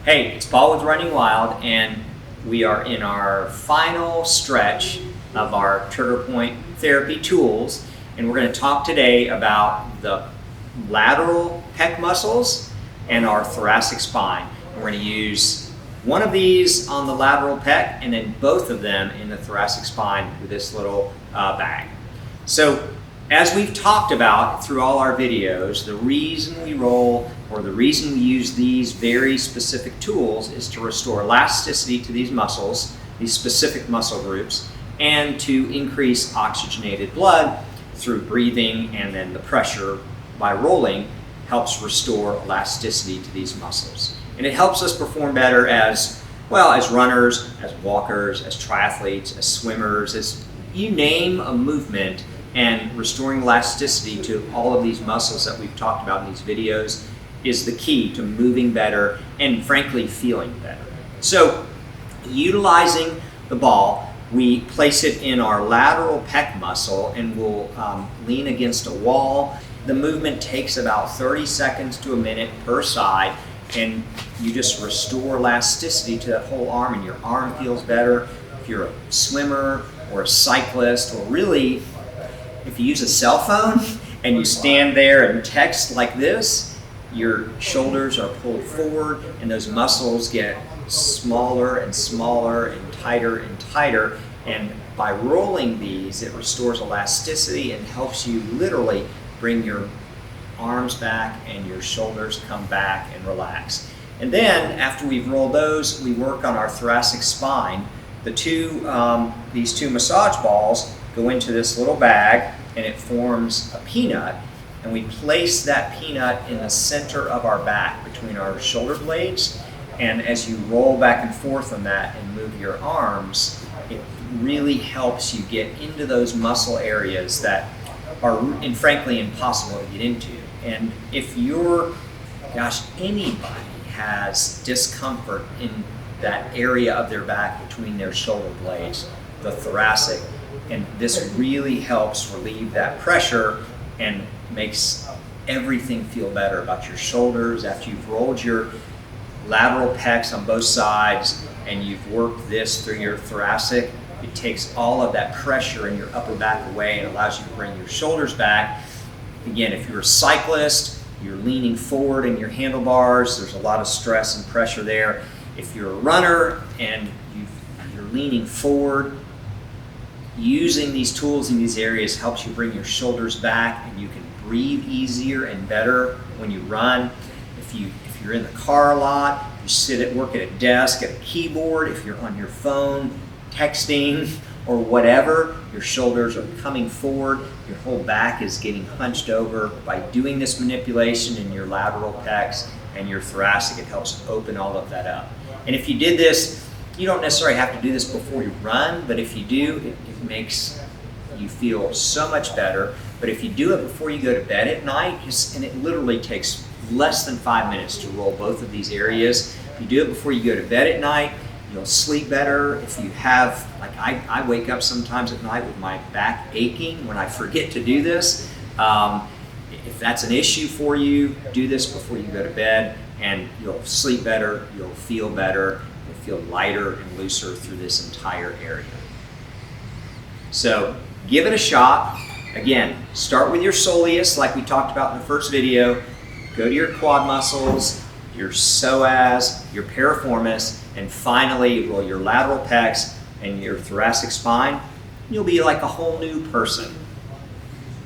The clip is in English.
Hey, it's Paul with Running Wild, and we are in our final stretch of our trigger point therapy tools, and we're going to talk today about the lateral pec muscles and our thoracic spine. We're going to use one of these on the lateral pec and then both of them in the thoracic spine with this little bag. So as we've talked about through all our videos, the reason we roll or the reason we use these very specific tools is to restore elasticity to these muscles, these specific muscle groups, and to increase oxygenated blood through breathing, and then the pressure by rolling helps restore elasticity to these muscles. And it helps us perform better as well as runners, as walkers, as triathletes, as swimmers, as you name a movement. And restoring elasticity to all of these muscles that we've talked about in these videos is the key to moving better and frankly feeling better. So utilizing the ball, we place it in our lateral pec muscle and we'll lean against a wall. The movement takes about 30 seconds to a minute per side, and you just restore elasticity to that whole arm, and your arm feels better. If you're a swimmer or a cyclist, or really if you use a cell phone and you stand there and text like this, your shoulders are pulled forward and those muscles get smaller and smaller and tighter. And by rolling these, it restores elasticity and helps you literally bring your arms back and your shoulders come back and relax. And then after we've rolled those, we work on our thoracic spine. These two massage balls go into this little bag and it forms a peanut, and we place that peanut in the center of our back between our shoulder blades, and as you roll back and forth on that and move your arms, it really helps you get into those muscle areas that are frankly impossible to get into. And if anybody has discomfort in that area of their back between their shoulder blades, the thoracic, and this really helps relieve that pressure and makes everything feel better about your shoulders. After you've rolled your lateral pecs on both sides and you've worked this through your thoracic, it takes all of that pressure in your upper back away and allows you to bring your shoulders back. Again, if you're a cyclist, you're leaning forward in your handlebars, there's a lot of stress and pressure there. If you're a runner and you're leaning forward, using these tools in these areas helps you bring your shoulders back, and you can breathe easier and better when you run. If you're in the car a lot, you work at a desk, at a keyboard, if you're on your phone, texting or whatever, your shoulders are coming forward, your whole back is getting hunched over. By doing this manipulation in your lateral pecs and your thoracic, it helps open all of that up. And if you did this, you don't necessarily have to do this before you run, but if you do, it makes you feel so much better. But if you do it before you go to bed at night, and it literally takes less than 5 minutes to roll both of these areas. If you do it before you go to bed at night, you'll sleep better. If you have, like I wake up sometimes at night with my back aching when I forget to do this. If that's an issue for you, do this before you go to bed, and you'll sleep better, you'll feel better, you'll feel lighter and looser through this entire area. So give it a shot. Again, start with your soleus like we talked about in the first video. Go to your quad muscles, your psoas, your piriformis, and finally roll your lateral pecs and your thoracic spine. You'll be like a whole new person.